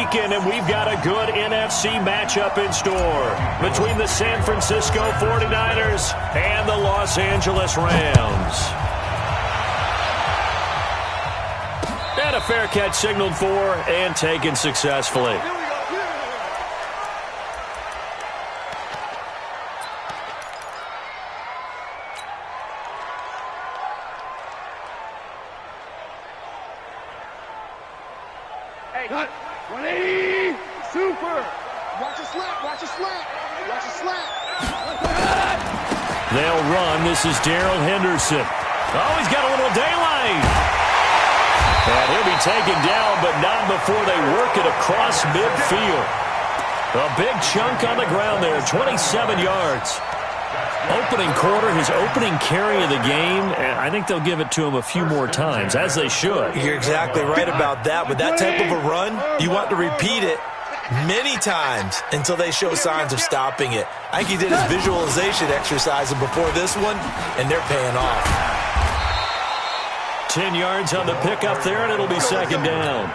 weekend, and we've got a good NFC matchup in store between the San Francisco 49ers and the Los Angeles Rams. And a fair catch signaled for and taken successfully. Hey, 180, super. Watch a slant, watch a slant, watch a slant. They'll run. This is Darrell Henderson. Oh, he's got a little daylight. And he'll be taken down, but not before they work it across midfield. A big chunk on the ground there, 27 yards. Opening quarter, his opening carry of the game, and I think they'll give it to him a few more times, as they should. You're exactly right about that. With that type of a run, you want to repeat it many times until they show signs of stopping it. I think he did his visualization exercise before this one, and they're paying off. 10 yards on the pickup there, and it'll be second down.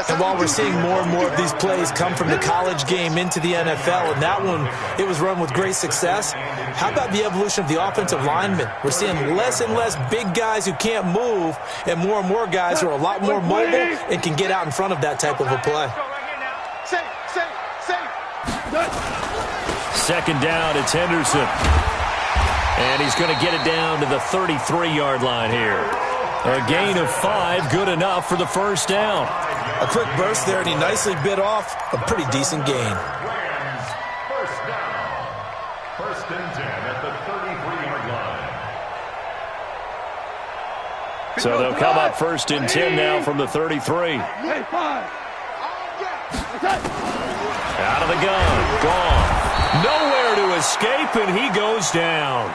And while we're seeing more and more of these plays come from the college game into the NFL, and that one, it was run with great success, how about the evolution of the offensive linemen? We're seeing less and less big guys who can't move and more guys who are a lot more mobile and can get out in front of that type of a play. Second down, it's Henderson. And he's going to get it down to the 33-yard line here. A gain of 5, good enough for the first down. A quick burst there, and he nicely bit off a pretty decent gain. Rams, first down. First and 10 at the 33-yard line. So they'll come up first and 10 now from the 33. Out of the gun, gone. Nowhere to escape, and he goes down.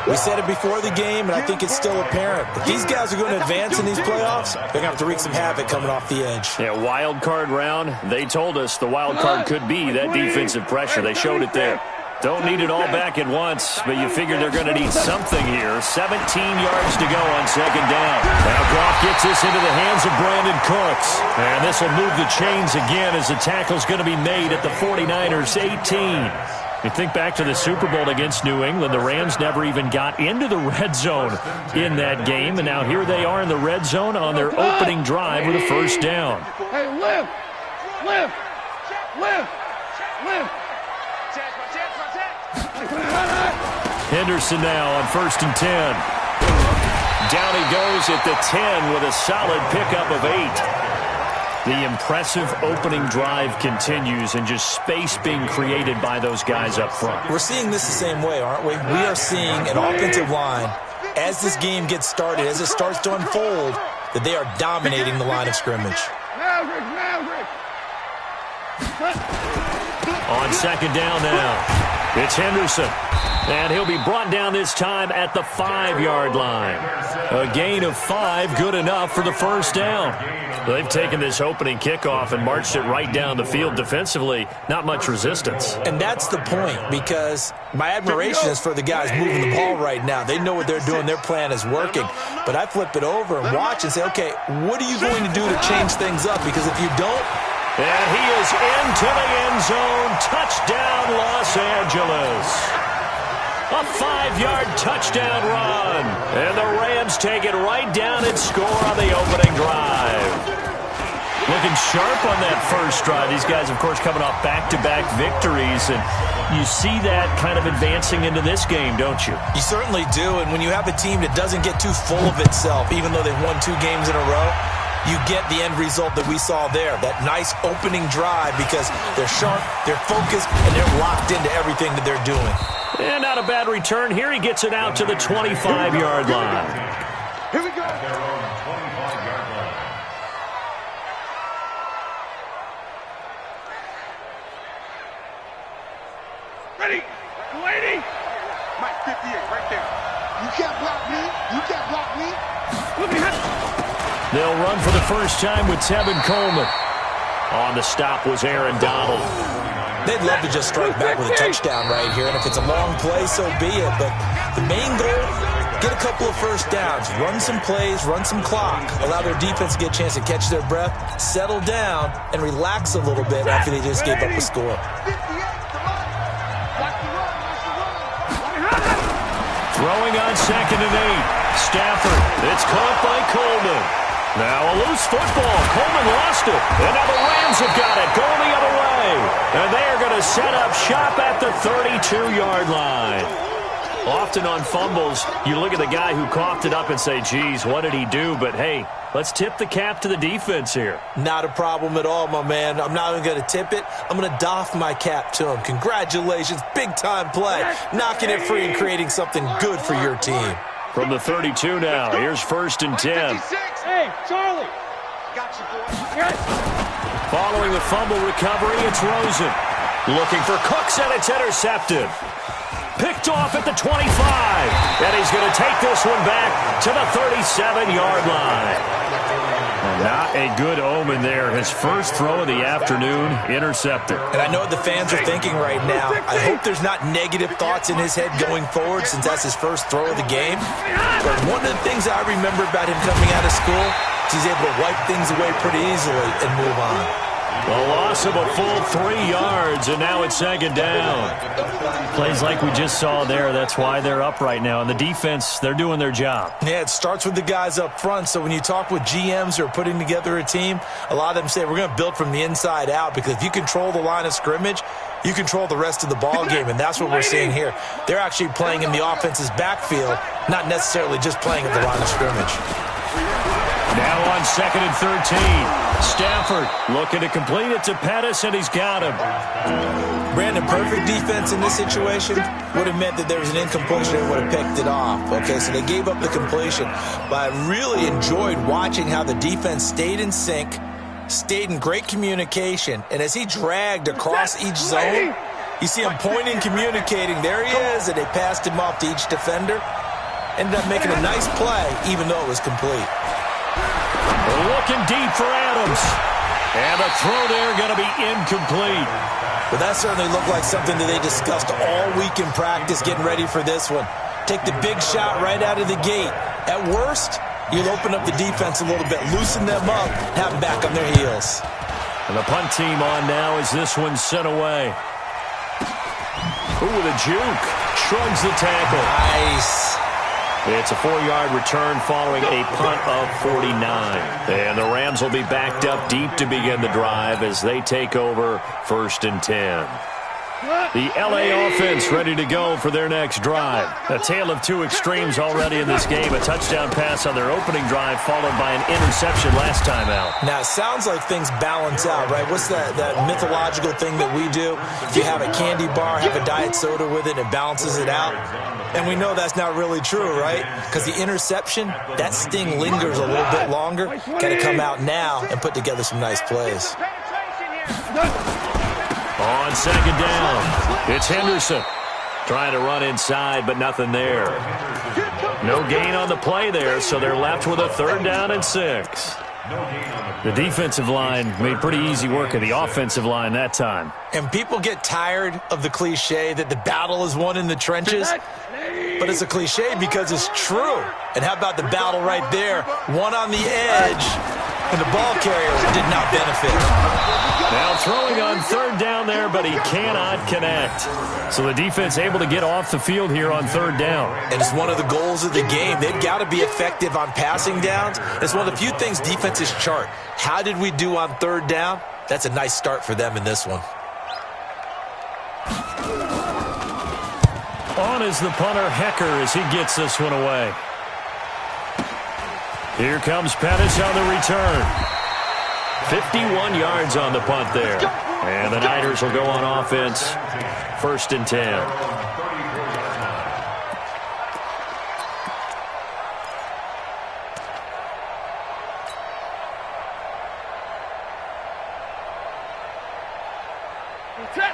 We said it before the game, and I think it's still apparent. If these guys are going to advance in these playoffs, they're going to have to wreak some havoc coming off the edge. Yeah, wild card round. They told us the wild card could be that defensive pressure. They showed it there. Don't need it all back at once, but you figure they're going to need something here. 17 yards to go on second down. Now Goff gets this into the hands of Brandon Cooks. And this will move the chains again as the tackle's going to be made at the 49ers 18. You think back to the Super Bowl against New England, the Rams never even got into the red zone in that game, and now here they are in the red zone on their opening drive with a first down. Hey, lift. Henderson now on first and 10. Down he goes at the 10 with a solid pickup of 8. The impressive opening drive continues, and just space being created by those guys up front. We're seeing this the same way, aren't we? We are seeing an offensive line, as this game gets started, as it starts to unfold, that they are dominating the line of scrimmage. On second down now, it's Henderson. And he'll be brought down this time at the 5-yard line. A gain of 5, good enough for the first down. They've taken this opening kickoff and marched it right down the field defensively. Not much resistance. And that's the point, because my admiration is for the guys moving the ball right now. They know what they're doing. Their plan is working. But I flip it over and watch and say, okay, what are you going to do to change things up? Because if you don't... And he is into the end zone. Touchdown, Los Angeles. A 5-yard touchdown run. And the Rams take it right down and score on the opening drive. Looking sharp on that first drive. These guys, of course, coming off back-to-back victories. And you see that kind of advancing into this game, don't you? You certainly do. And when you have a team that doesn't get too full of itself, even though they've won 2 games in a row, you get the end result that we saw there. That nice opening drive, because they're sharp, they're focused, and they're locked into everything that they're doing. And not a bad return. Here he gets it out to the 25-yard line. Here we go. Their own 25-yard line. Ready. Lady. Mike 58 right there. You can't block me. You can't block me. Look behind. They'll run for the first time with Tevin Coleman. On the stop was Aaron Donald. They'd love to just strike back with a touchdown right here, and if it's a long play, so be it. But the main goal, get a couple of first downs, run some plays, run some clock, allow their defense to get a chance to catch their breath, settle down, and relax a little bit after they just gave up a score. Throwing on 2nd and 8. Stafford. It's caught by Coleman. Now a loose football. Coleman lost it. And now the Rams have got it. Going the other way. And they are going to set up shop at the 32-yard line. Often on fumbles, you look at the guy who coughed it up and say, geez, what did he do? But, hey, let's tip the cap to the defense here. Not a problem at all, my man. I'm not even going to tip it. I'm going to doff my cap to him. Congratulations. Big-time play. Knocking it free and creating something good for your team. From the 32 now, here's 1st and 10. Hey, Charlie. Got you, boy. Following the fumble recovery, it's Rosen. Looking for Cooks, and it's intercepted. Picked off at the 25. And he's going to take this one back to the 37-yard line. Not a good omen there. His first throw of the afternoon, intercepted. And I know what the fans are thinking right now. I hope there's not negative thoughts in his head going forward since that's his first throw of the game. But one of the things I remember about him coming out of school is he's able to wipe things away pretty easily and move on. A loss of a full 3 yards, and now it's 2nd down. Plays like we just saw there. That's why they're up right now. And the defense, they're doing their job. Yeah, it starts with the guys up front. So when you talk with GMs who are putting together a team, a lot of them say we're going to build from the inside out, because if you control the line of scrimmage, you control the rest of the ball game, and that's what we're seeing here. They're actually playing in the offense's backfield, not necessarily just playing at the line of scrimmage. Now on 2nd and 13. Stafford looking to complete it to Pettis, and he's got him. Brandon, perfect defense in this situation would have meant that there was an incompletion and would have picked it off. Okay, so they gave up the completion. But I really enjoyed watching how the defense stayed in sync, stayed in great communication, and as he dragged across each zone, you see him pointing, communicating. There he is, and they passed him off to each defender. Ended up making a nice play, even though it was complete. Looking deep for Adams. And the throw there going to be incomplete. But that certainly looked like something that they discussed all week in practice getting ready for this one. Take the big shot right out of the gate. At worst, you'll open up the defense a little bit, loosen them up, have them back on their heels. And the punt team on now as this one's sent away. Ooh, with a juke. Shrugs the tackle. Nice. It's a 4-yard return following a punt of 49. And the Rams will be backed up deep to begin the drive as they take over 1st and 10. The LA offense ready to go for their next drive. A tale of two extremes already in this game. A touchdown pass on their opening drive followed by an interception last time out. Now, it sounds like things balance out, right? What's that mythological thing that we do? If you have a candy bar, have a diet soda with it, and it balances it out. And we know that's not really true, right? Because the interception, that sting lingers a little bit longer. Got to come out now and put together some nice plays. On 2nd down, it's Henderson. Trying to run inside, but nothing there. No gain on the play there, so they're left with a 3rd down and 6. The defensive line made pretty easy work of the offensive line that time. And people get tired of the cliche that the battle is won in the trenches. But it's a cliche because it's true. And how about the battle right there? One on the edge, and the ball carrier did not benefit. Now throwing on 3rd down there, but he cannot connect. So the defense able to get off the field here on 3rd down. And it's one of the goals of the game. They've got to be effective on passing downs. It's one of the few things defenses chart. How did we do on 3rd down? That's a nice start for them in this one. On is the punter, Hecker, as he gets this one away. Here comes Pettis on the return. 51 yards on the punt there. And the Niners will go on offense. 1st and 10.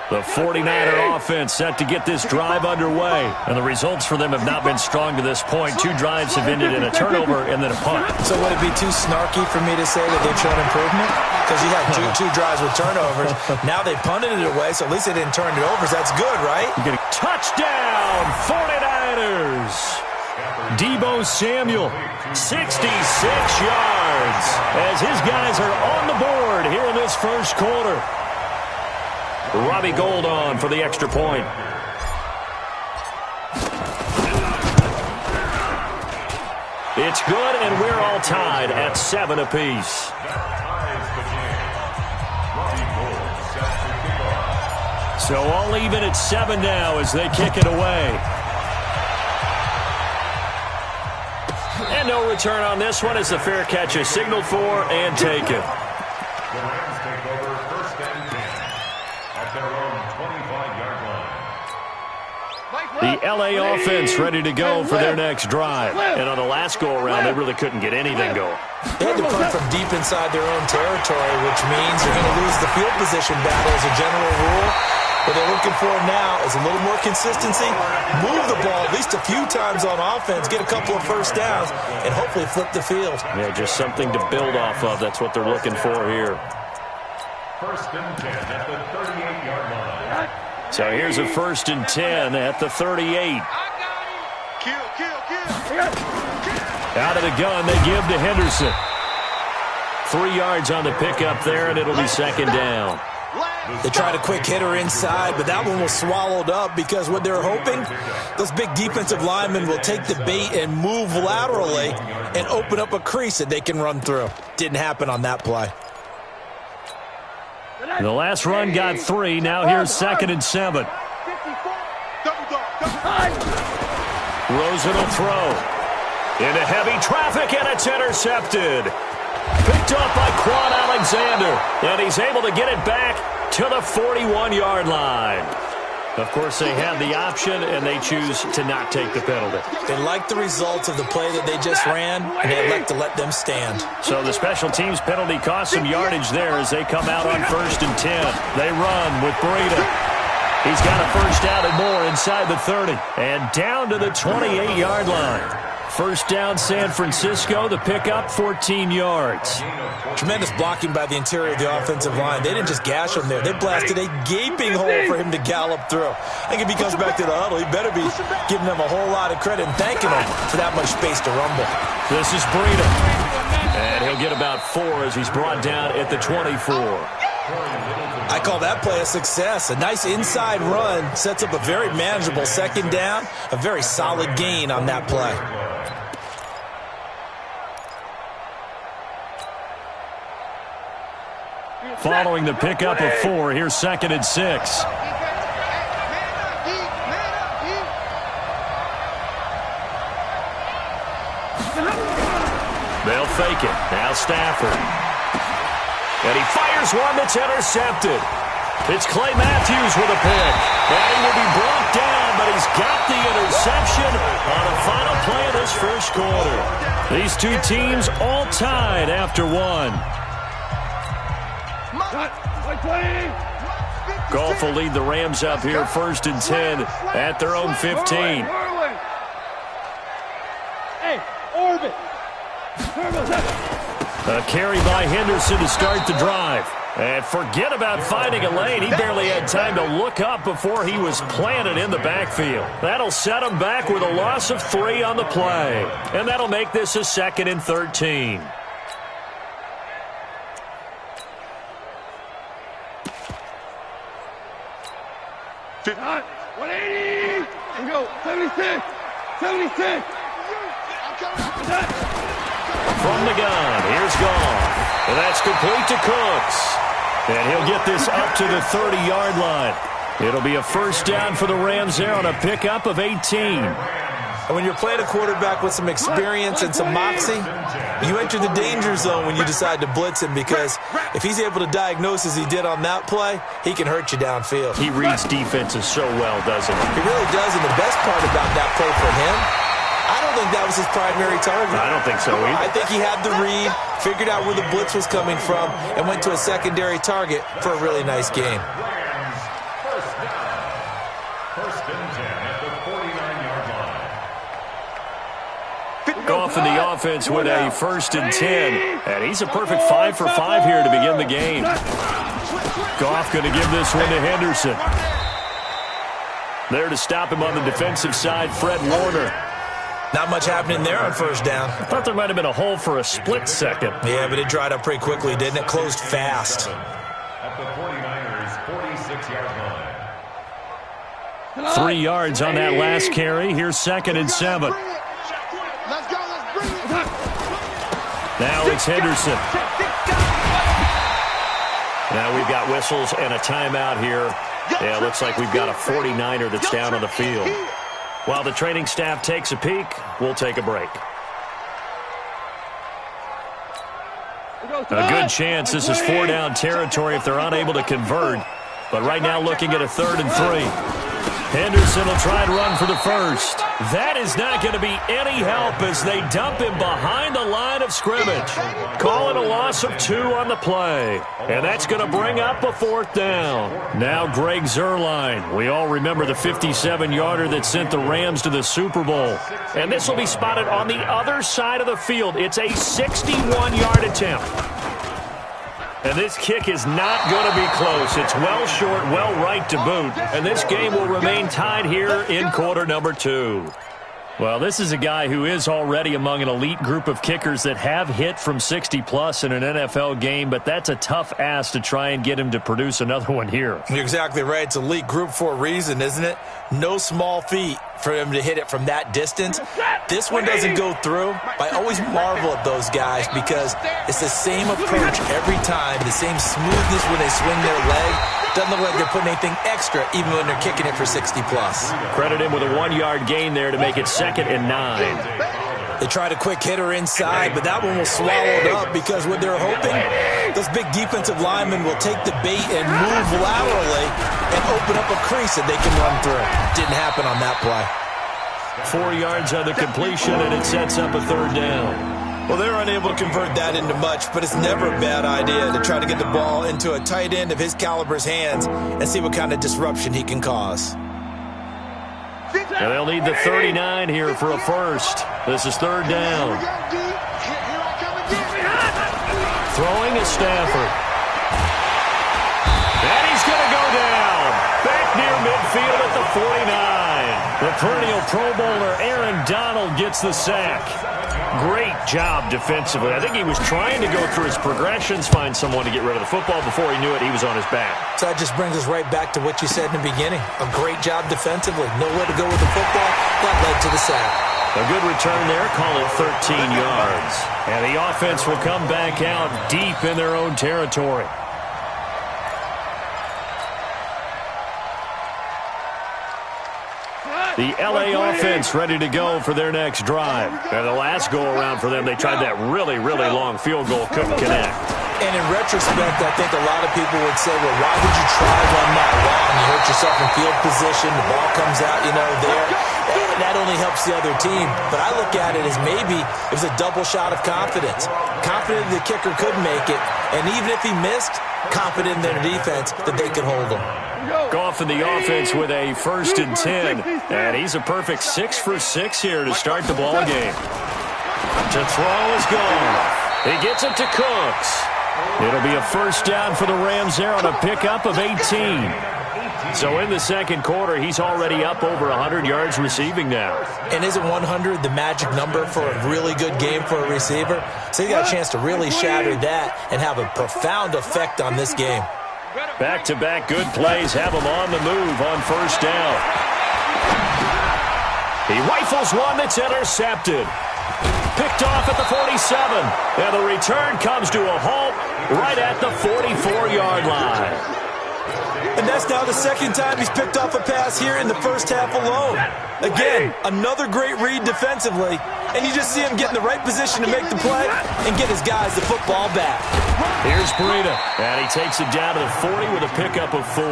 The 49er offense set to get this drive underway. And the results for them have not been strong to this point. 2 drives have ended in a turnover and then a punt. So would it be too snarky for me to say that they've shown improvement? Because you had two drives with turnovers. Now they punted it away, so at least they didn't turn it over. So that's good, right? You're getting touchdown, 49ers. Deebo Samuel, 66 yards, as his guys are on the board here in this first quarter. Robbie Gould on for the extra point. It's good, and we're all tied at 7 apiece. So all even at 7 now as they kick it away. And no return on this one as the fair catch is signaled for and taken. The Rams take over 1st and 10 at their own 25-yard line. The L.A. offense ready to go for their next drive. And on the last go-around, they really couldn't get anything going. They had to punt from deep inside their own territory, which means they're going to lose the field position battle as a general rule. What they're looking for now is a little more consistency, move the ball at least a few times on offense, get a couple of first downs, and hopefully flip the field. Yeah, just something to build off of. That's what they're looking for here. 1st and 10 at the 38-yard line. So here's a 1st and 10 at the 38. Out of the gun, they give to Henderson. 3 yards on the pickup there, and it'll be 2nd down. They tried a quick hitter inside, but that one was swallowed up because what they're hoping, those big defensive linemen will take the bait and move laterally and open up a crease that they can run through. Didn't happen on that play. The last run got 3. Now here's 2nd and 7. Rosen will throw. Into heavy traffic, and it's intercepted. Picked up by Quan Alexander, and he's able to get it back to the 41-yard line. Of course, they have the option, and they choose to not take the penalty. They like the results of the play that they just ran, and they elect to let them stand. So the special teams penalty cost some yardage there as they come out on 1st and 10. They run with Breida. He's got a first down and more inside the 30, and down to the 28-yard line. First down, San Francisco. The pickup, 14 yards. Tremendous blocking by the interior of the offensive line. They didn't just gash him there. They blasted a gaping hole for him to gallop through. I think if he comes back to the huddle, he better be giving them a whole lot of credit and thanking them for that much space to rumble. This is Breida. And he'll get about 4 as he's brought down at the 24. I call that play a success. A nice inside run sets up a very manageable 2nd down. A very solid gain on that play. Following the pickup of 4, here's 2nd and 6. They'll fake it. Now Stafford. And he fires one that's intercepted. It's Clay Matthews with a pick. And he will be brought down, but he's got the interception on a final play of this first quarter. These two teams all tied after 1. Goff will lead the Rams up here 1st and 10 at their own 15. A carry by Henderson to start the drive. And forget about finding a lane. He barely had time to look up before he was planted in the backfield. That'll set him back with a loss of 3 on the play. And that'll make this a 2nd and 13. Hot. 180. And go. 76. 76. From the gun, here's Goff. And that's complete to Cooks. And he'll get this up to the 30-yard line. It'll be a first down for the Rams there on a pickup of 18. And when you're playing a quarterback with some experience and some moxie, you enter the danger zone when you decide to blitz him, because if he's able to diagnose as he did on that play, he can hurt you downfield. He reads defenses so well, doesn't he? He really does, and the best part about that play for him, I don't think that was his primary target. I don't think so either. I think he had the read, figured out where the blitz was coming from, and went to a secondary target for a really nice game. First and 10 at the 49-yard line. Goff in the offense with a 1st and 10. And he's a perfect 5 for 5 here to begin the game. Goff going to give this one to Henderson. There to stop him on the defensive side, Fred Warner. Not much happening there on first down. I thought there might have been a hole for a split second. Yeah, but it dried up pretty quickly, didn't it? Closed fast. At the 49ers' 46-yard line. 3 yards on that last carry. Here's 2nd and 7. Let's go. Let's bring it. Now it's Henderson. Now we've got whistles and a timeout here. Yeah, it looks like we've got a 49er that's down on the field. While the training staff takes a peek, we'll take a break. A good chance this is 4-down territory if they're unable to convert. But right now looking at a 3rd and 3. Henderson will try and run for the first. That is not going to be any help as they dump him behind the line of scrimmage. Call it a loss of 2 on the play. And that's going to bring up a 4th down. Now Greg Zuerlein. We all remember the 57-yarder that sent the Rams to the Super Bowl. And this will be spotted on the other side of the field. It's a 61-yard attempt. And this kick is not going to be close. It's well short, well right to boot. And this game will remain tied here in quarter number 2. Well, this is a guy who is already among an elite group of kickers that have hit from 60-plus in an NFL game, but that's a tough ask to try and get him to produce another one here. You're exactly right. It's elite group for a reason, isn't it? No small feat for him to hit it from that distance. This one doesn't go through. I always marvel at those guys because it's the same approach every time, the same smoothness when they swing their leg. Doesn't look like they're putting anything extra even when they're kicking it for 60-plus. Credit him with a 1-yard gain there to make it 2nd and 9. They tried a quick hitter inside, but that one was swallowed up because what they're hoping, those big defensive linemen will take the bait and move laterally and open up a crease that they can run through. Didn't happen on that play. 4 yards on the completion, and it sets up a 3rd down. Well, they're unable to convert that into much, but it's never a bad idea to try to get the ball into a tight end of his caliber's hands and see what kind of disruption he can cause. And they'll need the 39 here for a first. This is 3rd down. Throwing is Stafford. And he's going to go down. Back near midfield at the 49. The perennial Pro Bowler Aaron Donald gets the sack. Great job defensively. I think he was trying to go through his progressions, find someone to get rid of the football. Before he knew it, he was on his back. So that just brings us right back to what you said in the beginning. A great job defensively. Nowhere to go with the football. That led to the sack. A good return there. Call it 13 yards. And the offense will come back out deep in their own territory. The L.A. offense ready to go for their next drive. And the last go-around for them, they tried that really, really long field goal, couldn't connect. And in retrospect, I think a lot of people would say, well, why would you try one that long? You hurt yourself in field position, the ball comes out, there. And that only helps the other team. But I look at it as maybe it was a double shot of confidence. Confident the kicker could make it. And even if he missed, confident in their defense that they could hold him. Goff in the offense with a 1st and 10. And he's a perfect 6 for 6 here to start the ball game. To throw is gone. He gets it to Cooks. It'll be a 1st down for the Rams there on a pickup of 18. So in the 2nd quarter, he's already up over 100 yards receiving now. And isn't 100 the magic number for a really good game for a receiver? So he got a chance to really shatter that and have a profound effect on this game. Back-to-back good plays have him on the move on 1st down. He rifles one that's intercepted. Picked off at the 47. And the return comes to a halt right at the 44-yard line. And that's now the 2nd time he's picked off a pass here in the first half alone. Again, another great read defensively. And you just see him get in the right position to make the play and get his guys the football back. Here's Breida. And he takes it down to the 40 with a pickup of 4.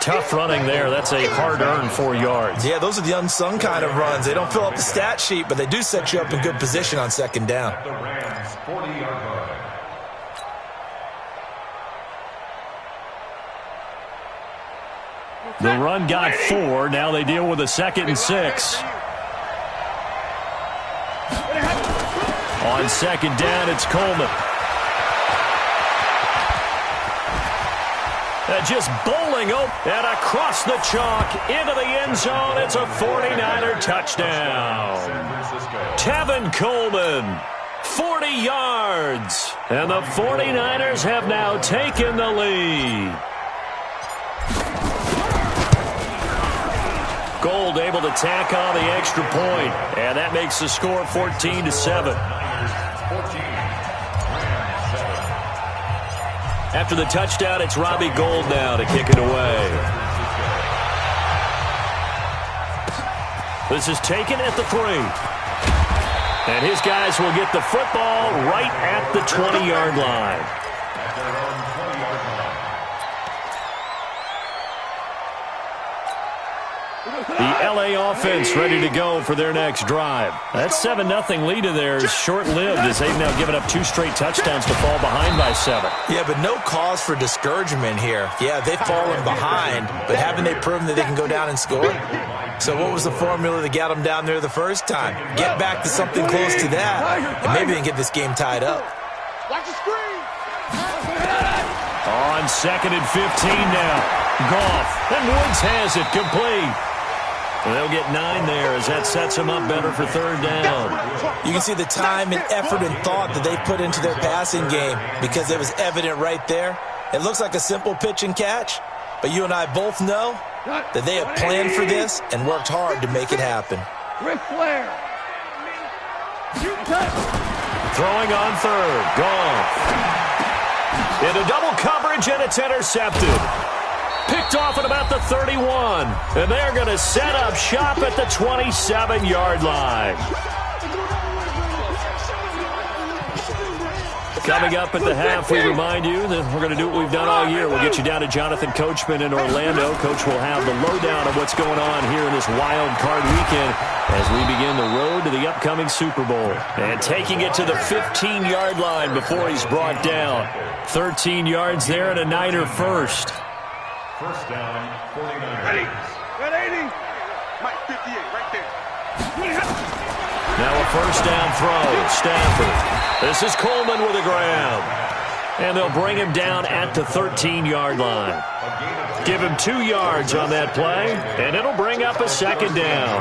Tough running there. That's a hard-earned 4 yards. Yeah, those are the unsung kind of runs. They don't fill up the stat sheet, but they do set you up in good position on 2nd down. The Rams' 40-yard line. The run got 4. Now they deal with a 2nd and 6. On 2nd down, it's Coleman. Just bowling and across the chalk into the end zone. It's a 49er touchdown. Tevin Coleman, 40 yards. And the 49ers have now taken the lead. Gold able to tack on the extra point, and that makes the score 14-7. After the touchdown, it's Robbie Gould now to kick it away. This is taken at the 3. And his guys will get the football right at the 20-yard line. The LA offense ready to go for their next drive. That 7-0 lead of theirs short-lived as they've now given up 2 straight touchdowns to fall behind by 7. Yeah, but no cause for discouragement here. Yeah, they've fallen behind, but haven't they proven that they can go down and score? So what was the formula that got them down there the first time? Get back to something close to that, and maybe they can get this game tied up. Watch the screen. On 2nd and 15 now. Goff, and Woods has it complete. They'll get 9 there as that sets them up better for 3rd down. You can see the time and effort and thought that they put into their passing game because it was evident right there. It looks like a simple pitch and catch, but you and I both know that they have planned for this and worked hard to make it happen. Ric Flair. Throwing on 3rd. Goff. Into double coverage, and it's intercepted. Picked off at about the 31. And they're going to set up shop at the 27-yard line. Coming up at the half, we remind you that we're going to do what we've done all year. We'll get you down to Jonathan Coachman in Orlando. Coach will have the lowdown of what's going on here in this wild card weekend as we begin the road to the upcoming Super Bowl. And taking it to the 15-yard line before he's brought down. 13 yards there and a Niner first. First down, 49ers. Ready. Got 80. Mike, 58, right there. Now a first down throw. Stafford. This is Coleman with a grab. And they'll bring him down at the 13-yard line. Give him 2 yards on that play, and it'll bring up a 2nd down.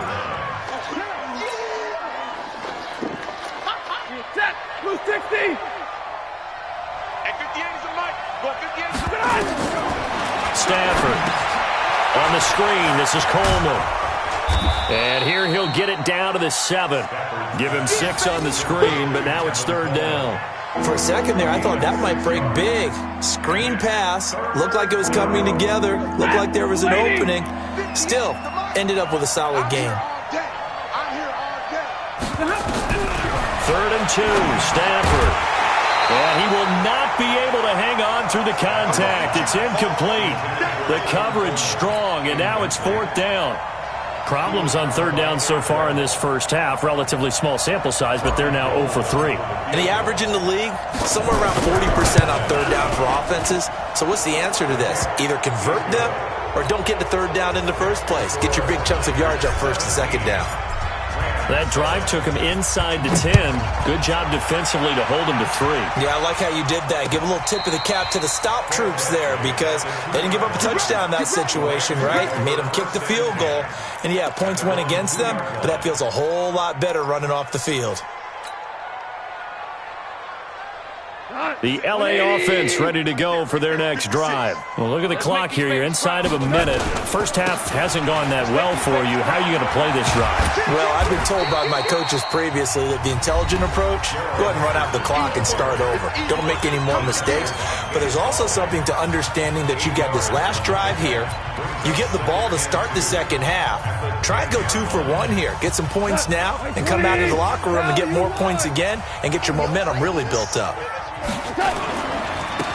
Set. Blue 60. At 58 is a Mike. Go 58 is a Stafford on the screen. This is Coleman. And here he'll get it down to the 7. Give him 6 on the screen, but now it's 3rd down. For a second there, I thought that might break big. Screen pass. Looked like it was coming together. Looked like there was an opening. Still, ended up with a solid game. 3rd and 2. Stafford. And he will not be able to hang on through the contact. It's incomplete. The coverage strong, and now it's 4th down. Problems on 3rd down so far in this first half. Relatively small sample size, but they're now 0 for 3. And the average in the league, somewhere around 40% on 3rd down for offenses. So what's the answer to this? Either convert them or don't get to 3rd down in the first place. Get your big chunks of yards up 1st and 2nd down. That drive took him inside the 10. Good job defensively to hold him to 3. Yeah, I like how you did that. Give a little tip of the cap to the stop troops there because they didn't give up a touchdown in that situation, right? Made them kick the field goal. And, yeah, points went against them, but that feels a whole lot better running off the field. The LA offense ready to go for their next drive. Well, look at the clock here. You're inside of a minute. First half hasn't gone that well for you. How are you going to play this drive? Well, I've been told by my coaches previously that the intelligent approach, go ahead and run out the clock and start over. Don't make any more mistakes. But there's also something to understanding that you got this last drive here. You get the ball to start the second half. Try and go 2 for 1 here. Get some points now and come out of the locker room and get more points again and get your momentum really built up.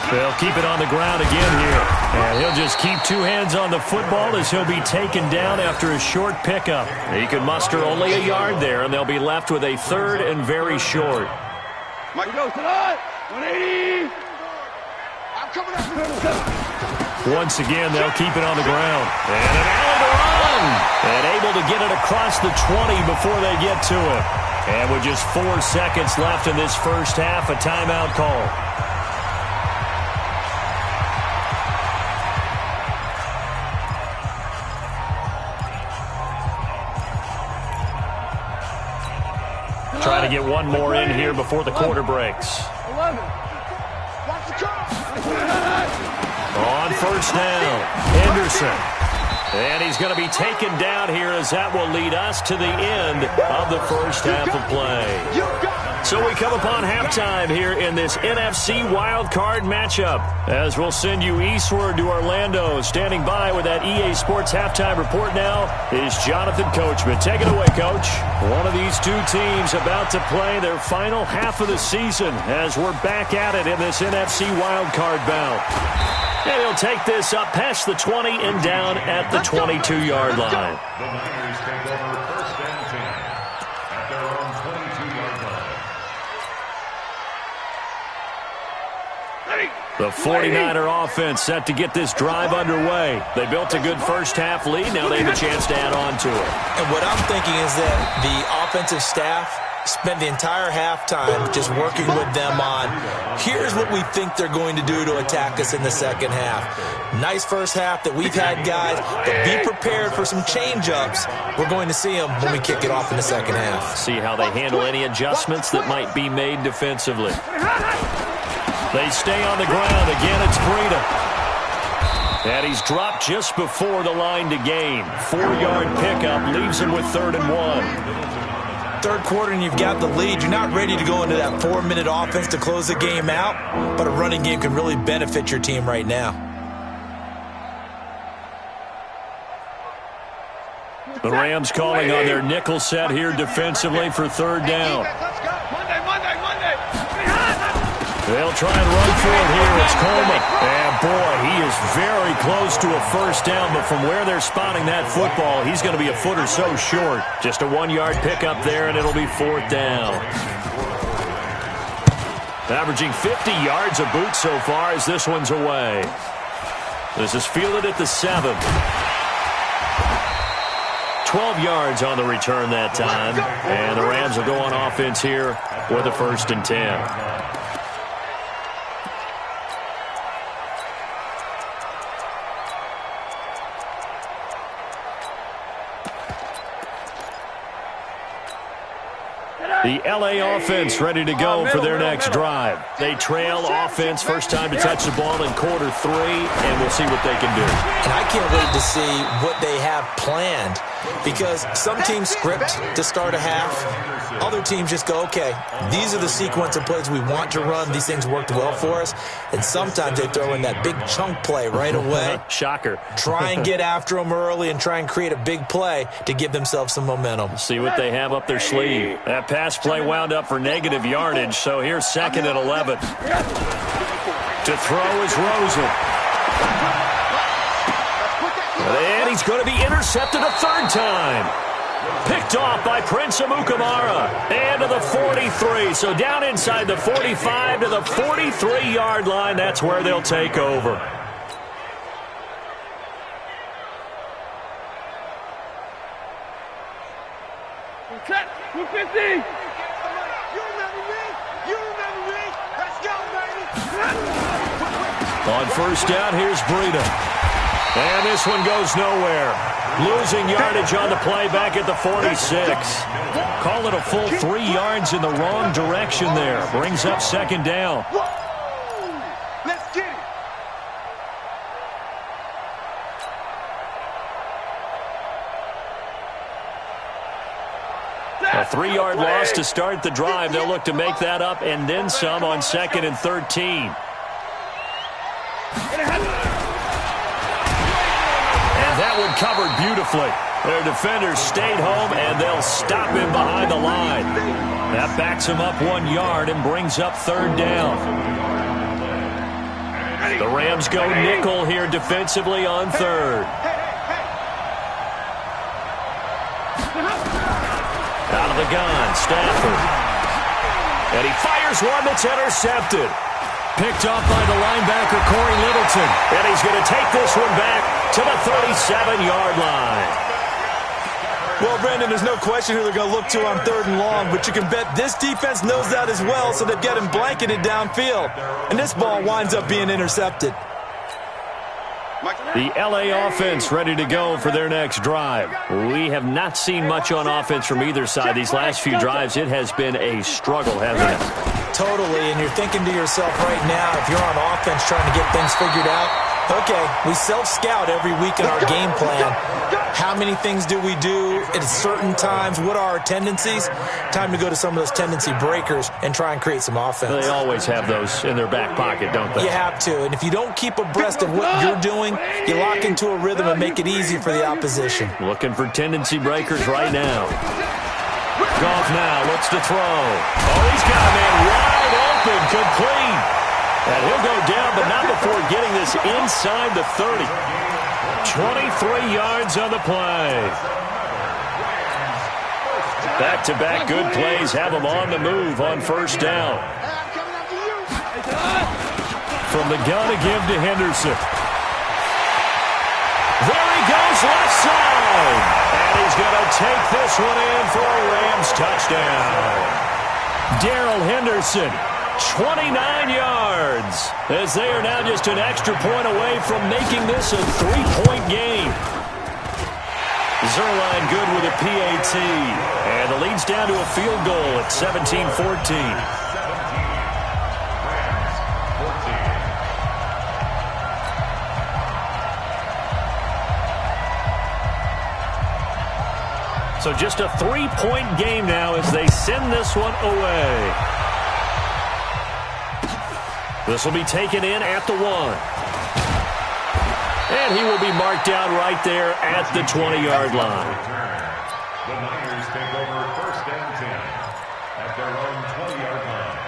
They'll keep it on the ground again here. And he'll just keep 2 hands on the football as he'll be taken down after a short pickup. He can muster only a yard there, and they'll be left with a 3rd and very short. Mike goes to the 180. I'm coming up. Once again, they'll keep it on the ground. And an alley to run. And able to get it across the 20 before they get to it. And with just 4 seconds left in this first half, a timeout call. to get one more in here before the quarter breaks. 11. Watch the car. On first down, Henderson. And he's going to be taken down here as that will lead us to the end of the first half of play. So we come upon halftime here in this NFC wildcard matchup. As we'll send you eastward to Orlando. Standing by with that EA Sports halftime report now is Jonathan Coachman. Take it away, Coach. One of these two teams about to play their final half of the season as we're back at it in this NFC wildcard bout. And he'll take this up past the 20 and down at the 22-yard line. The Niners take over first and 10 at their own 22-yard line. The 49er offense set to get this drive underway. They built a good first half lead. Now they have a chance to add on to it. And what I'm thinking is that the offensive staff spent the entire halftime just working with them on, here's what we think they're going to do to attack us in the second half. Nice first half that we've had, guys, but be prepared for some change-ups. We're going to see them when we kick it off in the second half. See how they handle any adjustments that might be made defensively. They stay on the ground. Again, it's Breida. And he's dropped just before the line to gain. 4-yard pickup leaves him with 3rd and 1. Third quarter and you've got the lead. You're not ready to go into that 4-minute offense to close the game out, but a running game can really benefit your team right now. The Rams calling on their nickel set here defensively for 3rd down. They'll try and run for it here. It's Coleman. And boy, he is very close to a first down, but from where they're spotting that football, he's going to be a foot or so short. Just a 1-yard pickup there, and it'll be 4th down. Averaging 50 yards a boot so far as this one's away. This is fielded at the 7. 12 yards on the return that time. And the Rams will go on offense here with a 1st and 10. The L.A. offense ready to go for their next drive. They trail offense, first time to touch the ball in quarter 3, and we'll see what they can do. And I can't wait to see what they have planned, because some teams script to start a half. Other teams just go, okay, these are the sequence of plays we want to run. These things worked well for us. And sometimes they throw in that big chunk play right away. Shocker. Try and get after them early and try and create a big play to give themselves some momentum. See what they have up their sleeve. That pass play wound up for negative yardage, so here's 2nd and 11. To throw is Rosen. And he's going to be intercepted a 3rd time. Picked off by Prince Amukamara. And to the 43. So down inside the 45 to the 43-yard line. That's where they'll take over. Set. 250. You remember me? You remember me? Let's go, baby. On first down, here's Breida. And this one goes nowhere. Losing yardage on the play back at the 46. Call it a full 3 yards in the wrong direction there. Brings up 2nd down. Let's get it. A 3-yard loss to start the drive. They'll look to make that up and then some on 2nd and 13. That one covered beautifully. Their defenders stayed home, and they'll stop him behind the line. That backs him up 1 yard and brings up 3rd down. The Rams go nickel here defensively on 3rd. Out of the gun, Stafford. And he fires one that's intercepted. Picked off by the linebacker, Corey Littleton. And he's going to take this one back to the 37-yard line. Well, Brandon, there's no question who they're going to look to on 3rd and long, but you can bet this defense knows that as well, so they've got him blanketed downfield. And this ball winds up being intercepted. The LA offense ready to go for their next drive. We have not seen much on offense from either side. These last few drives, it has been a struggle, hasn't it? Totally, and you're thinking to yourself right now, if you're on offense trying to get things figured out, okay, we self-scout every week in our game plan. How many things do we do at certain times? What are our tendencies? Time to go to some of those tendency breakers and try and create some offense. They always have those in their back pocket, don't they? You have to, and if you don't keep abreast of what you're doing, you lock into a rhythm and make it easy for the opposition. Looking for tendency breakers right now. Goff now looks to throw. Oh, he's got a man wide open, complete. And he'll go down, but not before getting this inside the 30. 23 yards on the play. Back-to-back good plays have them on the move on first down. From the gun to give to Henderson. There he goes, left side. And he's going to take this one in for a Rams touchdown. Darrell Henderson, 29 yards, as they are now just an extra point away from making this a three-point game. Zerline good with a PAT, and the lead's down to a field goal at 17-14. So just a three-point game now as they send this one away. This will be taken in at the 1. And he will be marked down right there at the 20-yard line. The Niners take over first and 10 at their own 20-yard line.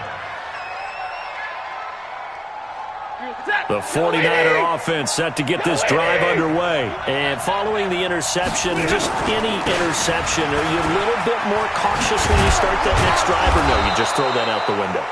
The 49er offense set to get this drive underway. And following the interception, just any interception, are you a little bit more cautious when you start that next drive, or no, you just throw that out the window?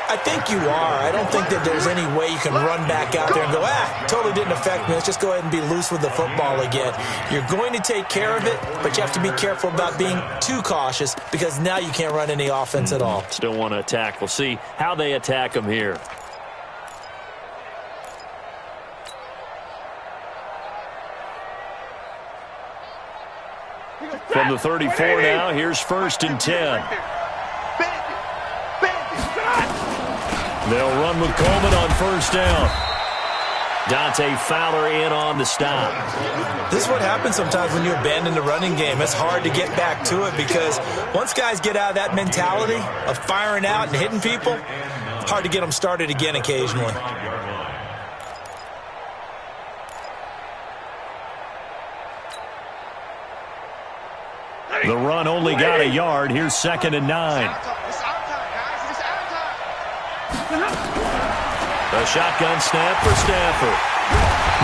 I think you are. I don't think that there's any way you can run back out there and go, totally didn't affect me. Let's just go ahead and be loose with the football again. You're going to take care of it, but you have to be careful about being too cautious because now you can't run any offense at all. Still want to attack. We'll see how they attack them here. From the 34 now, here's first and 10. They'll run with Coleman on first down. Dante Fowler in on the stop. This is what happens sometimes when you abandon the running game. It's hard to get back to it because once guys get out of that mentality of firing out and hitting people, hard to get them started again occasionally. The run only got a yard. Here's second and 9. A shotgun snap for Stafford.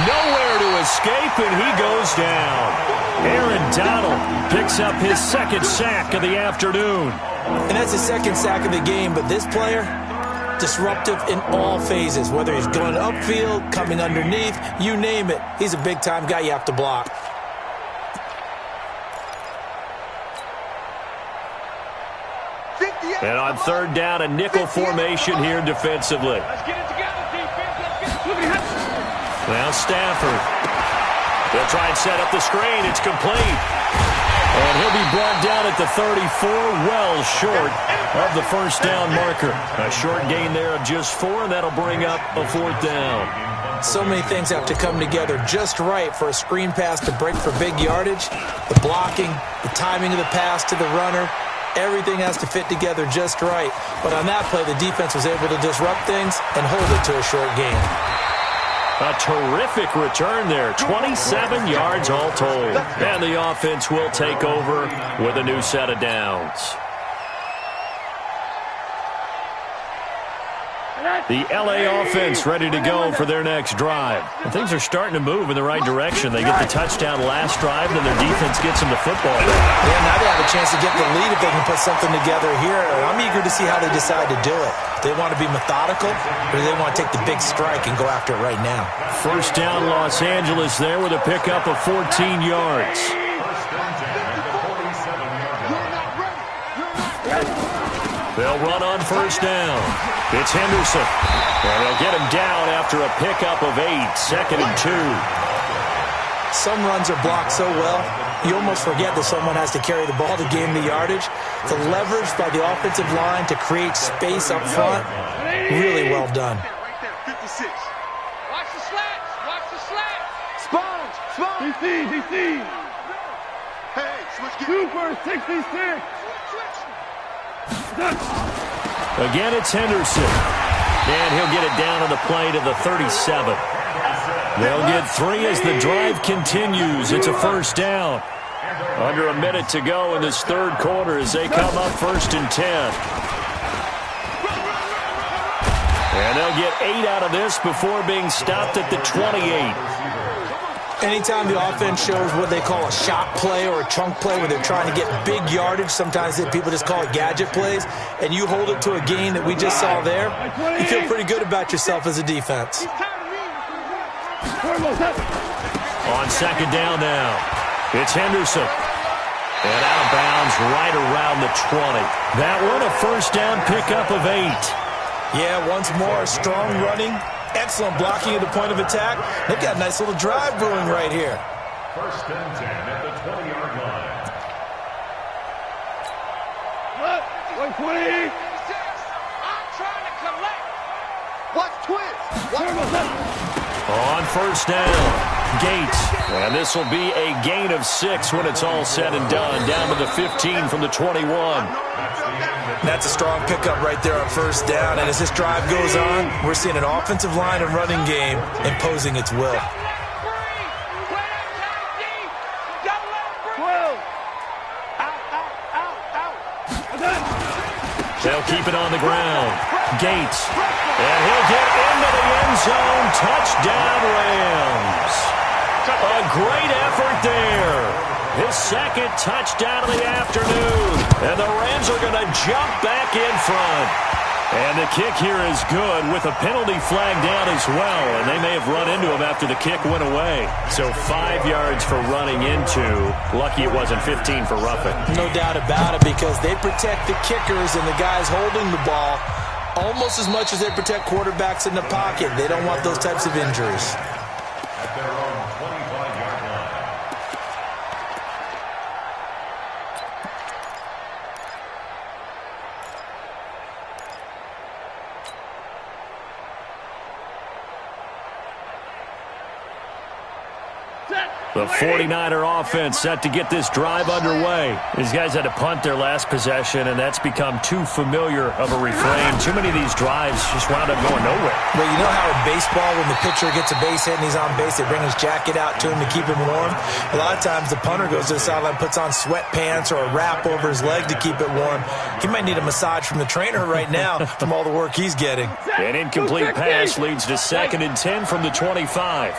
Nowhere to escape, and he goes down. Aaron Donald picks up his second sack of the afternoon. And that's his second sack of the game, but this player, disruptive in all phases, whether he's going upfield, coming underneath, you name it. He's a big-time guy you have to block. And on third down, a nickel formation here defensively. Now Stafford. They'll try and set up the screen. It's complete. And he'll be brought down at the 34, well short of the first down marker. A short gain there of just 4, and that'll bring up a fourth down. So many things have to come together just right for a screen pass to break for big yardage. The blocking, the timing of the pass to the runner, everything has to fit together just right. But on that play, the defense was able to disrupt things and hold it to a short gain. A terrific return there. 27 yards all told. And the offense will take over with a new set of downs. The LA offense ready to go for their next drive. And things are starting to move in the right direction. They get the touchdown last drive, then their defense gets them the football. Yeah, now they have a chance to get the lead if they can put something together here. I'm eager to see how they decide to do it. Do they want to be methodical, or do they want to take the big strike and go after it right now? First down, Los Angeles there with a pickup of 14 yards. They'll run on first down. It's Henderson. And they'll get him down after a pickup of 8. Second and 2. Some runs are blocked so well, you almost forget that someone has to carry the ball to gain the yardage. The leverage by the offensive line to create space up front, really well done. Right there, 56. Watch the slats. Watch the slats. Sponge. DC. Hey, switch gears. 2 for 66. Again, it's Henderson. And he'll get it down on the play to the 37. They'll get 3 as the drive continues. It's a first down. Under a minute to go in this third quarter as they come up 1st and 10. And they'll get 8 out of this before being stopped at the 28. Anytime the offense shows what they call a shot play or a chunk play where they're trying to get big yardage, sometimes people just call it gadget plays, and you hold it to a gain that we just saw there, you feel pretty good about yourself as a defense. On second down now, it's Henderson. And out of bounds right around the 20. That one a first down pickup of 8. Yeah, once more, strong running, excellent blocking at the point of attack. They've got a nice little drive brewing right here. 1st and 10 at the 20-yard line. Look, 120. I'm trying to collect. Watch twins. On first down, Gates. And this will be a gain of 6 when it's all said and done. Down to the 15 from the 21. That's a strong pickup right there on first down. And as this drive goes on, we're seeing an offensive line and running game imposing its will. They'll keep it on the ground. Gates. And he'll get into the end zone. Touchdown, Rams. A great effort there. His second touchdown of the afternoon. And the Rams are going to jump back in front. And the kick here is good with a penalty flag down as well. And they may have run into him after the kick went away. So 5 yards for running into. Lucky it wasn't 15 for roughing. No doubt about it, because they protect the kickers and the guys holding the ball almost as much as they protect quarterbacks in the pocket. They don't want those types of injuries. At their own 25-yard line. The 49er offense set to get this drive underway. These guys had to punt their last possession, and that's become too familiar of a refrain. Too many of these drives just wound up going nowhere. Well, you know how in baseball, when the pitcher gets a base hit and he's on base, they bring his jacket out to him to keep him warm? A lot of times the punter goes to the sideline, puts on sweatpants or a wrap over his leg to keep it warm. He might need a massage from the trainer right now from all the work he's getting. An incomplete pass leads to 2nd and 10 from the 25.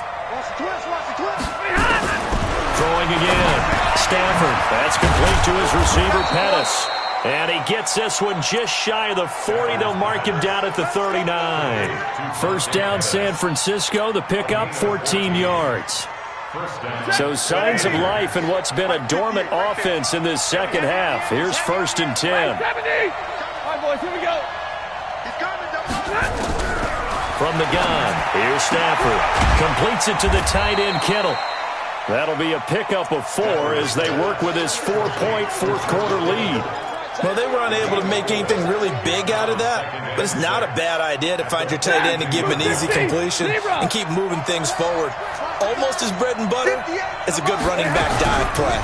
Throwing again. Stafford. That's complete to his receiver, Pettis. And he gets this one just shy of the 40. They'll mark him down at the 39. First down, San Francisco. The pickup, 14 yards. So signs of life in what's been a dormant offense in this second half. Here's 1st and 10. All right, boys, here we go. From the gun, here's Stafford. Completes it to the tight end, Kittle. That'll be a pickup of 4 as they work with his 4-point fourth-quarter lead. Well, they were unable to make anything really big out of that, but it's not a bad idea to find your tight end and give him an easy completion and keep moving things forward. Almost as bread and butter as a good running back dive play.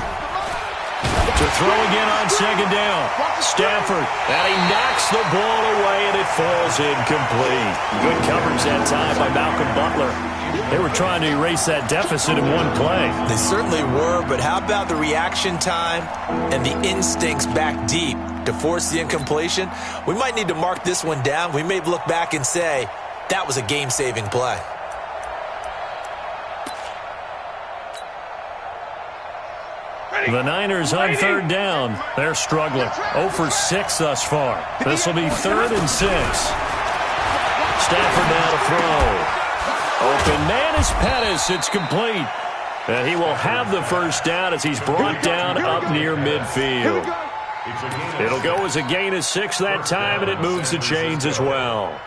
To throw again on second down. Stafford, and he knocks the ball away, and it falls incomplete. Good coverage that time by Malcolm Butler. They were trying to erase that deficit in one play. They certainly were, but how about the reaction time and the instincts back deep to force the incompletion? We might need to mark this one down. We may look back and say, that was a game-saving play. The Niners on third down. They're struggling. 0 for 6 thus far. This will be 3rd and 6. Stafford now to throw. Open man is Pettis. It's complete. And he will have the first down as he's brought down up near midfield. It'll go as a gain of 6 that time, and it moves the chains as well.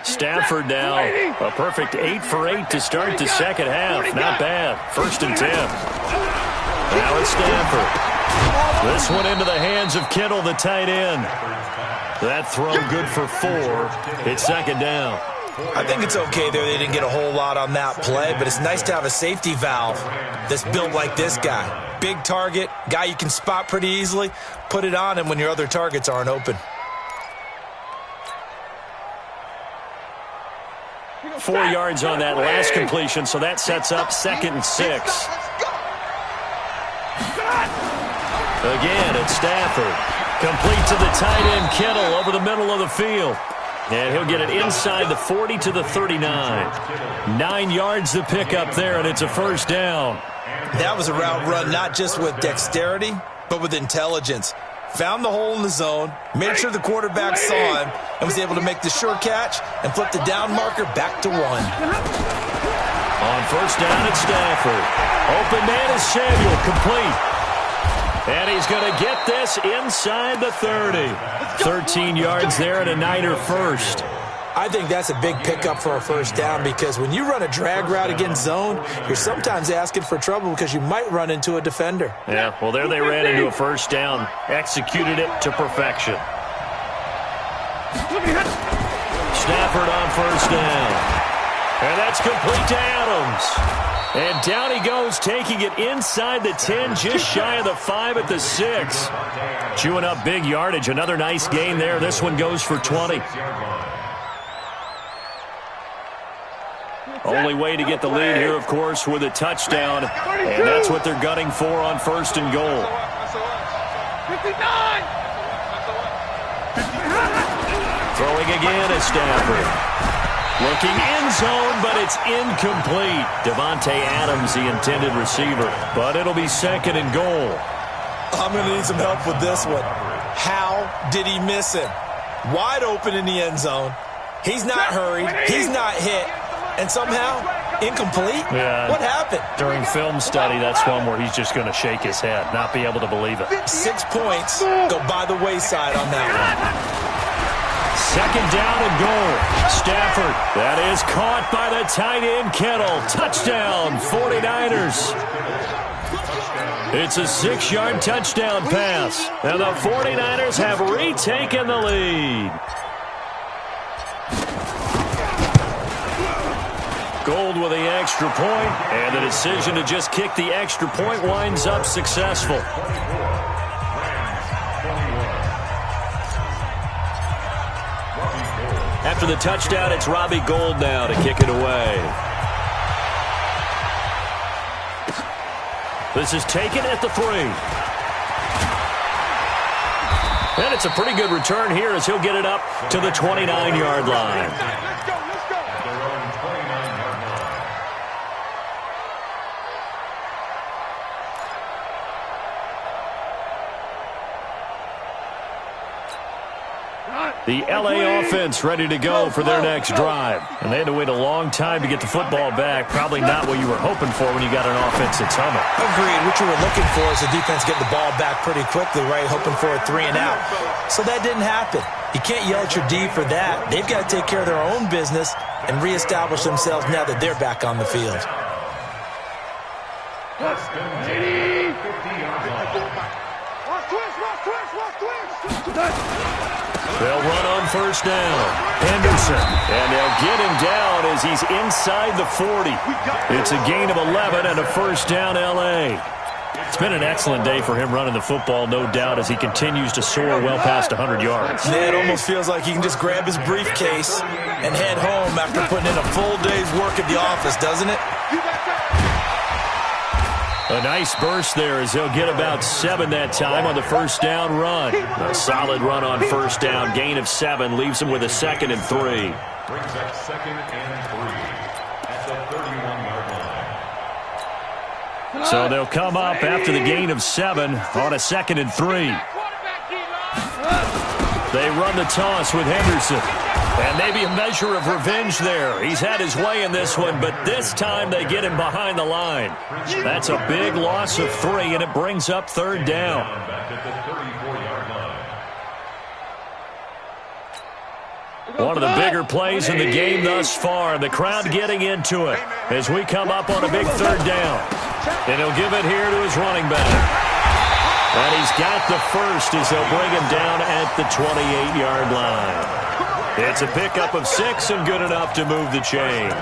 Stafford now, a perfect 8 for 8 to start the second half. Not bad. 1st and 10. Now it's Stafford. This one into the hands of Kittle, the tight end. That throw good for 4. It's 2nd down. I think it's okay there. They didn't get a whole lot on that play, but it's nice to have a safety valve that's built like this guy. Big target, guy you can spot pretty easily. Put it on him when your other targets aren't open. 4 yards on that last completion, so that sets up 2nd and 6. Again, it's Stafford. Complete to the tight end, Kittle, over the middle of the field. And he'll get it inside the 40 to the 39. 9 yards to pick up there, and it's a 1st down. That was a route run not just with dexterity, but with intelligence. Found the hole in the zone, made sure the quarterback saw him, and was able to make the sure catch and flip the down marker back to 1. On 1st down, it's Stafford. Open man is Samuel, complete. And he's going to get this inside the 30. 13 yards there and a Niner first. I think that's a big pickup for a 1st down because when you run a drag route against zone, you're sometimes asking for trouble because you might run into a defender. Yeah, well, there they ran into a 1st down. Executed it to perfection. Stafford on 1st down. And that's complete to Adams. And down he goes, taking it inside the 10, just shy of the 5 at the 6. Chewing up big yardage. Another nice gain there. This one goes for 20. Only way to get the lead here, of course, with a touchdown. And that's what they're gunning for on 1st and goal. 59! Throwing again is Stafford. Looking end zone, but it's incomplete. Devontae Adams, the intended receiver. But it'll be 2nd and goal. I'm going to need some help with this one. How did he miss him? Wide open in the end zone. He's not hurried. He's not hit. And somehow, incomplete? Yeah. What happened? During film study, that's one where he's just going to shake his head, not be able to believe it. 6 points go by the wayside on that one. 2nd down and goal. Stafford, that is caught by the tight end, Kittle. Touchdown, 49ers. It's a 6-yard touchdown pass, and the 49ers have retaken the lead. Gold with the extra point, and the decision to just kick the extra point winds up successful. After the touchdown, it's Robbie Gould now to kick it away. This is taken at the 3. And it's a pretty good return here as he'll get it up to the 29-yard line. The L.A. offense ready to go for their next drive. And they had to wait a long time to get the football back. Probably not what you were hoping for when you got an offense that's humming. Agreed. What you were looking for is the defense getting the ball back pretty quickly, right? Hoping for a 3 and out. So that didn't happen. You can't yell at your D for that. They've got to take care of their own business and reestablish themselves now that they're back on the field. They'll run on 1st down. Henderson. And they'll get him down as he's inside the 40. It's a gain of 11 and a 1st down L.A. It's been an excellent day for him running the football, no doubt, as he continues to soar well past 100 yards. Yeah, it almost feels like he can just grab his briefcase and head home after putting in a full day's work at the office, doesn't it? A nice burst there as he'll get about 7 that time on the 1st down run. A solid run on 1st down. Gain of 7 leaves him with a 2nd and 3. Brings up 2nd and 3 at the 31-yard line. So they'll come up after the gain of 7 on a 2nd and 3. They run the toss with Henderson. And maybe a measure of revenge there. He's had his way in this one, but this time they get him behind the line. That's a big loss of 3, and it brings up 3rd down. One of the bigger plays in the game thus far. The crowd getting into it as we come up on a big third down. And he'll give it here to his running back. And he's got the first as they'll bring him down at the 28-yard line. It's a pickup of 6 and good enough to move the chains.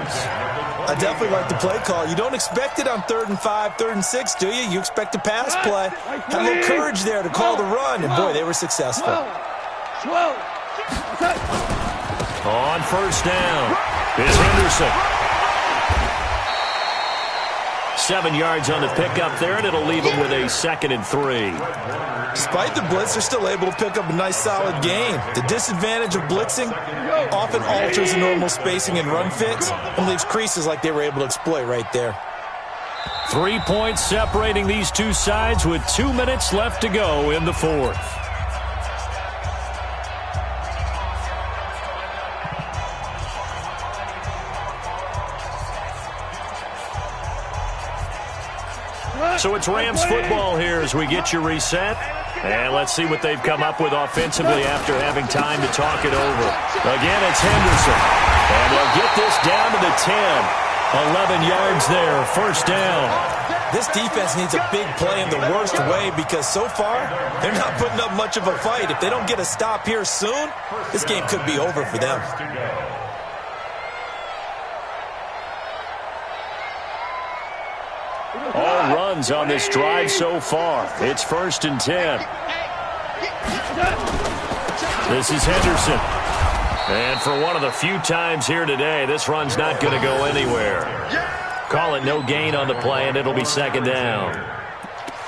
I definitely like the play call. You don't expect it on 3rd and 5, 3rd and 6, do you? You expect a pass play. Had a little courage there to call the run, and boy, they were successful. On first down, it's Henderson. 7 yards on the pickup there, and it'll leave him with a 2nd and 3. Despite the blitz, they're still able to pick up a nice, solid gain. The disadvantage of blitzing often alters the normal spacing and run fits and leaves creases like they were able to exploit right there. 3 points separating these two sides with 2 minutes left to go in the fourth. So it's Rams football here as we get you reset. And let's see what they've come up with offensively after having time to talk it over. Again, it's Henderson. And they'll get this down to the 10. 11 yards there, first down. This defense needs a big play in the worst way because so far, they're not putting up much of a fight. If they don't get a stop here soon, this game could be over for them. All runs on this drive so far. It's 1st and 10. This is Henderson. And for one of the few times here today, this run's not going to go anywhere. Call it no gain on the play, and it'll be 2nd down.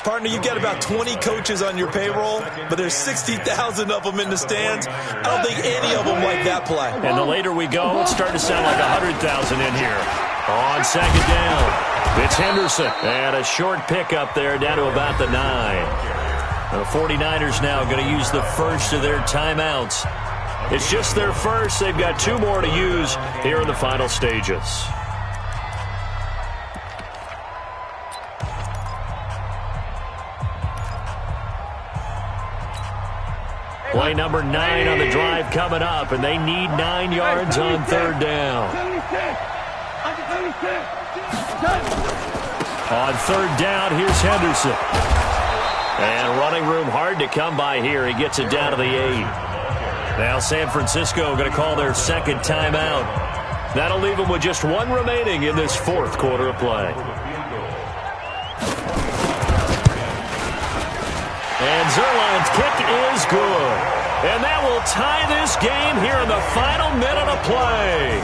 Partner, you got about 20 coaches on your payroll, but there's 60,000 of them in the stands. I don't think any of them like that play. And the later we go, it's starting to sound like 100,000 in here. On 2nd down. It's Henderson, and a short pickup there down to about the 9. The 49ers now going to use the first of their timeouts. It's just their first. They've got 2 more to use here in the final stages. Play number 9 on the drive coming up, and they need 9 yards on 3rd down. On 3rd down, here's Henderson. And running room hard to come by here. He gets it down to the 8. Now San Francisco going to call their 2nd timeout. That'll leave them with just 1 remaining in this 4th quarter of play. And Zerline's kick is good. And that will tie this game here in the final minute of play.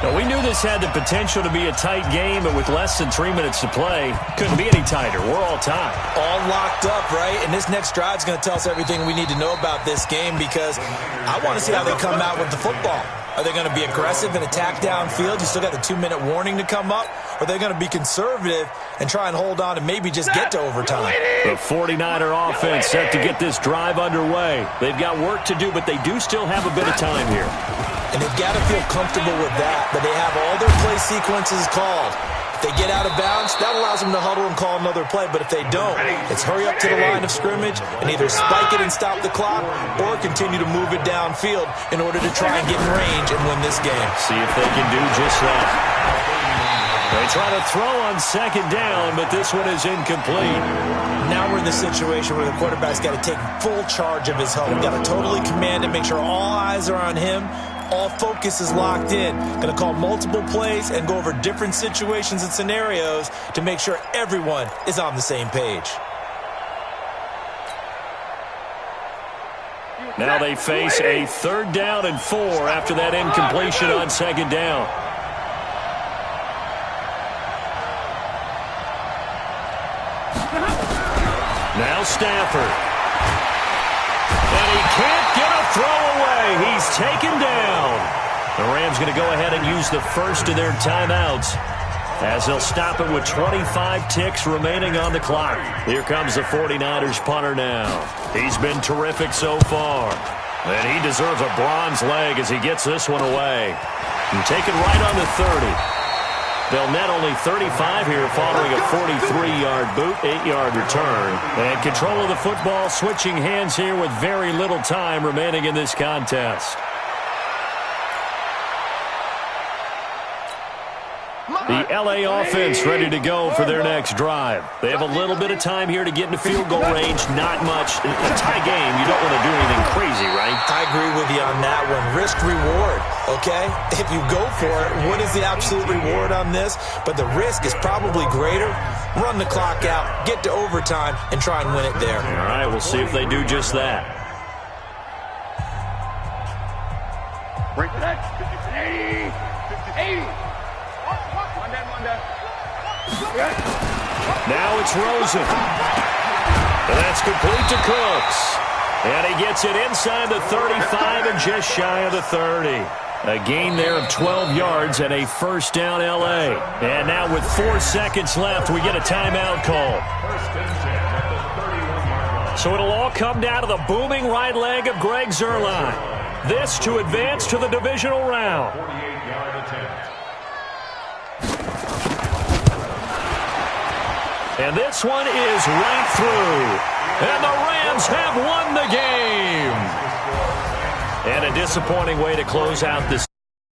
Now, we knew this had the potential to be a tight game, but with less than 3 minutes to play, couldn't be any tighter. We're all tied. All locked up, right? And this next drive is going to tell us everything we need to know about this game because I want to see how they come out with the football. Are they going to be aggressive and attack downfield? You still got the 2-minute warning to come up. Or are they going to be conservative and try and hold on and maybe just get to overtime? The 49er offense set to get this drive underway. They've got work to do, but they do still have a bit of time here. And they've got to feel comfortable with that, but they have all their play sequences called. If they get out of bounds, that allows them to huddle and call another play. But if they don't, it's hurry up to the line of scrimmage and either spike it and stop the clock or continue to move it downfield in order to try and get in range and win this game. See if they can do just that. They try to throw on 2nd down, but this one is incomplete. Now we're in the situation where the quarterback's got to take full charge of his home. Got to totally command it, make sure all eyes are on him. All focus is locked in. Going to call multiple plays and go over different situations and scenarios to make sure everyone is on the same page. Now they face a 3rd down and 4 after that incompletion on 2nd down. Now Stafford. And he can't get a throw away. He's taken down. The Rams going to go ahead and use the first of their timeouts as they'll stop it with 25 ticks remaining on the clock. Here comes the 49ers punter now. He's been terrific so far. And he deserves a bronze leg as he gets this one away. And taken right on the 30. They'll net only 35 here following a 43-yard boot, 8-yard return. And control of the football switching hands here with very little time remaining in this contest. The L.A. offense ready to go for their next drive. They have a little bit of time here to get into field goal range. Not much. In a tie game, you don't want to do anything crazy, right? I agree with you on that one. Risk-reward, okay? If you go for it, what is the absolute reward on this? But the risk is probably greater. Run the clock out, get to overtime, and try and win it there. All right, we'll see if they do just that. Break that. 80. One down. Now it's Rosen. And that's complete to Cooks. And he gets it inside the 35 and just shy of the 30. A gain there of 12 yards and a first down L.A. And now with 4 seconds left, we get a timeout call. So it'll all come down to the booming right leg of Greg Zuerlein. This to advance to the divisional round. 48-yard attempt. And this one is right through. And the Rams have won the game. And a disappointing way to close out this.